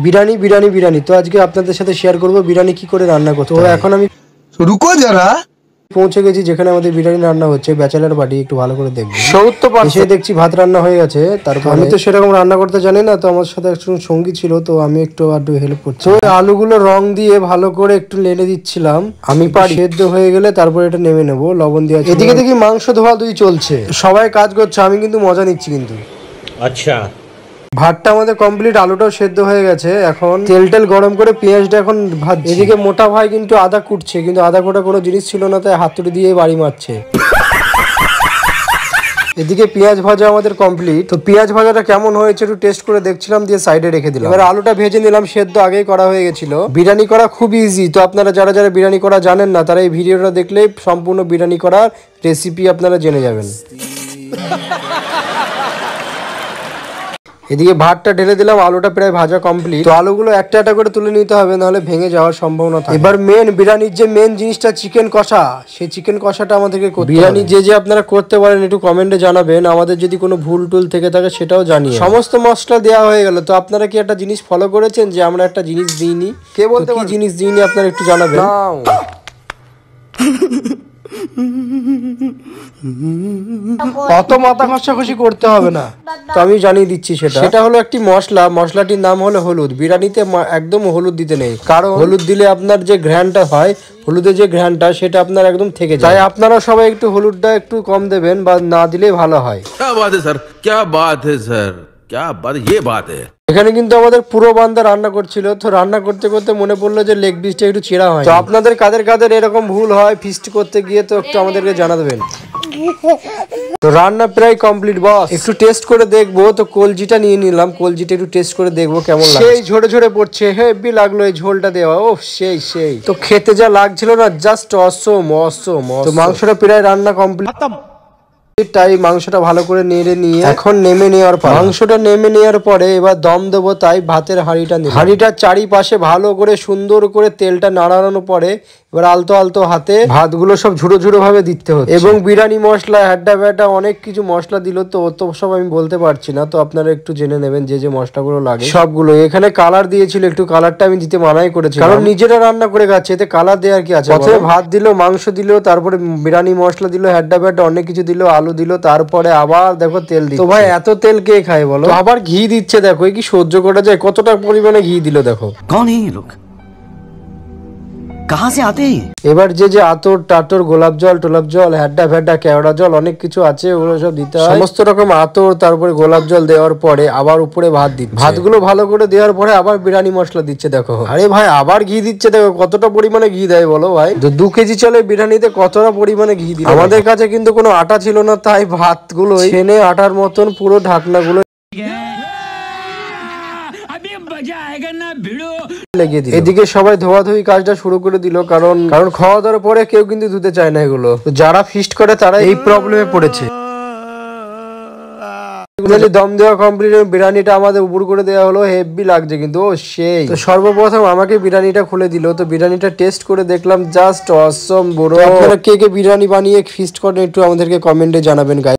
বিরিয়ানি বিরিয়ানি বিরিয়ানি। তো আজকে আপনাদের সাথে শেয়ার করব বিরিয়ানি কি করে রান্না করতে হয়। তো এখন আমি রুকো যারা পৌঁছে গেছি যেখানে আমাদের বিরিয়ানি রান্না হচ্ছে, ব্যাচেলার বাড়ি, একটু ভালো করে দেখবেন। 70% এসে দেখছি ভাত রান্না হয়ে গেছে। তারপর আমি তো সেরকম রান্না করতে জানি না, তো আমার সাথে একজন সঙ্গী ছিল, তো আমি একটু হেল্প করছি। তো আলুগুলো রং দিয়ে ভালো করে একটু নেড়ে দিচ্ছিলাম, আমি পারি। সেদ্ধ হয়ে গেলে তারপর এটা নেমে নেবো, লবণ দিয়ে। এদিকে দেখি মাংস ধোয়া ধুই চলছে, সবাই কাজ করছে, আমি কিন্তু মজা নিচ্ছি কিন্তু। আচ্ছা, ভাতটা আমাদের কমপ্লিট, আলুটাও সেদ্ধ হয়ে গেছে। এখন তেল গরম করে পেঁয়াজটা এখন ভাজছি। এদিকে মোটা ভাই কিন্তু আদা কুটছে, কিন্তু আদা কোটা কোনো জিনিস ছিল না, তাই হাতুড়ি দিয়ে বাড়ি মারছে। এদিকে পেঁয়াজ ভাজা আমাদের কমপ্লিট। তো পেঁয়াজ ভাজাটা কেমন হয়েছে একটু টেস্ট করে দেখছিলাম, দিয়ে সাইডে রেখে দিলাম। এবার আলুটা ভেজে নিলাম, সেদ্ধ আগেই করা হয়ে গেছিল। বিরিয়ানি করা খুব ইজি, তো আপনারা যারা যারা বিরিয়ানি করা জানেন না, তারা এই ভিডিওটা দেখলেই সম্পূর্ণ বিরিয়ানি করার রেসিপি আপনারা জেনে যাবেন। এদিকে ভাতটা ঢেলে দিলাম, আলুটা প্রায় ভাজা কমপ্লিট। তো আলুগুলো একটা একটা করে তুলে নিতে হবে, নাহলে ভেঙে যাওয়ার সম্ভাবনা থাকে। এবার মেন বিরিয়ানির যে মেন জিনিসটা চিকেন কষা, সেই চিকেন কষাটা আমাদেরকে করতে হবে। বিরিয়ানি যে আপনারা করতে পারেন একটু কমেন্টে জানাবেন, আমাদের যদি কোনো ভুল টুল থেকে থাকে সেটাও জানিয়ে। সমস্ত মশলা দেওয়া হয়ে গেল। তো আপনারা কি একটা জিনিস ফলো করেছেন যে আমরা একটা জিনিস দিইনি? কে বলতে কি জিনিস দিইনি আপনারা একটু জানাবেন। অত মাথা ঘষাঘষি করতে হবে না, তো আমি জানিয়ে দিচ্ছি। সেটা হলো একটি মশলা, মশলাটির নাম হলো হলুদ। বিরিয়ানিতে একদম হলুদ দিতে নেই, কারণ হলুদ দিলে আপনার যে ঘ্রাণটা হয়, হলুদের যে ঘ্রাণটা, সেটা আপনার একদম থেকে যায়। তাই আপনারা সবাই একটু হলুদটা একটু কম দেবেন, বা না দিলেই ভালো হয়। क्या बात है सर, क्या बात है सर, क्या बात, ये बात है। এখানে কিন্তু আমাদের পুরো বান্দা রান্না করছিল, তো রান্না করতে করতে মনে পড়লো যে লেগ পিসটা একটু ছেঁড়া হয়। তো আপনাদের কাদের কাদের এরকম ভুল হয় ফিস্ট করতে গিয়ে, তো একটু আমাদেরকে জানা দেবেন। তো রান্না প্রায় কমপ্লিট বস, একটু টেস্ট করে দেখবো। তো কলজিটা নিয়ে নিলাম, কলজিটা একটু টেস্ট করে দেখবো কেমন লাগে। সেই ঝরে ঝরে পড়ছে, হেভি লাগলো এই ঝোলটা দেওয়া। ও সেই তো খেতে যা লাগছিল না, জাস্ট অসম। তো মাংসটা প্রায় রান্না কমপ্লিট। তাই মাংসটা ভালো করে নেড়ে নিয়ে এখন নেমে নেওয়ার পর, মাংসটা নেমে নেওয়ার পরে এবার দম দেবো। তাই ভাতের হাঁড়িটার চারিপাশে ভালো করে সুন্দর করে তেলটা নাড়ানোর পরে এবার আলতো আলতো হাতে ভাতগুলো সব ঝুড়ো ঝুড়ো ভাবে দিতে হচ্ছে। এবং বিরিয়ানি মশলা হ্যাড্ডা ব্যাডা অনেক কিছু মশলা দিল, তো অত সব আমি বলতে পারছি না। তো আপনারা একটু জেনে নেবেন যে যে মশলাগুলো লাগে সবগুলো। এখানে কালার দিয়েছিল, একটু কালারটা আমি দিতে মানাই করেছি, কারণ নিজেরা রান্না করে খাচ্ছে, এতে কালার দেওয়ার কি আছে। প্রথমে ভাত দিল, মাংস দিল, তারপরে বিরিয়ানি মশলা দিল, হ্যাড্ডা ব্যাডা অনেক কিছু দিল, আলু দিল, তারপরে আবার দেখো তেল দিল। তো ভাই এত তেল কে খায় বলো? আবার ঘি দিচ্ছে, দেখো কি সহ্য করা যায়? কতটা পরিমাণে ঘি দিল দেখো। कौन है ये लोग, कहां से आते हैं? এবার যে যে আতর টাতর, গোলাপ জল টোলাপ জল, হ্যাড্ডা ফ্যাড্ডা, কেওড়া জল, অনেক কিছু আছে, ওগুলো সব দিতে হয়। সমস্ত রকম আতর তারপরে গোলাপ জল দেওয়ার পরে আবার উপরে ভাত দিচ্ছে। ভাতগুলো ভালো করে দেওয়ার পরে আবার বিরিয়ানি মশলা দিচ্ছে দেখো। আরে ভাই আবার ঘি দিচ্ছে দেখো, কতটা পরিমাণে ঘি দেয় বলো ভাই? 2 কেজি চলে বিরিয়ানিতে কতটা পরিমাণে ঘি দিল। আমাদের কাছে কিন্তু কোনো আটা ছিল না, তাই ভাতগুলো ছেনে আটার মতন পুরো ঢাকনাগুলো লেগে দিল। এদিকে সবাই ধোয়াধুয়ি কাজটা শুরু করে দিল, কারণ খাওয়া দাওয়ার পরে কেউ কিন্তু ধুতে চায় না এগুলো। যারা ফিস্ট করে তারা এই প্রবলেমে পড়েছে। দম দেওয়া কমপ্লিট, বিরিয়ানিটা আমাদের উপর করে দেওয়া হলো, হেভি লাগছে কিন্তু। ও সেই তো সর্বপ্রথম আমাকে বিরিয়ানিটা খুলে দিল। তো বিরিয়ানিটা টেস্ট করে দেখলাম, জাস্ট অসম ব্রো। আপনারা কে কে বিরিয়ানি বানিয়ে ফিস্ট করেন একটু আমাদেরকে কমেন্টে জানাবেন গাইস।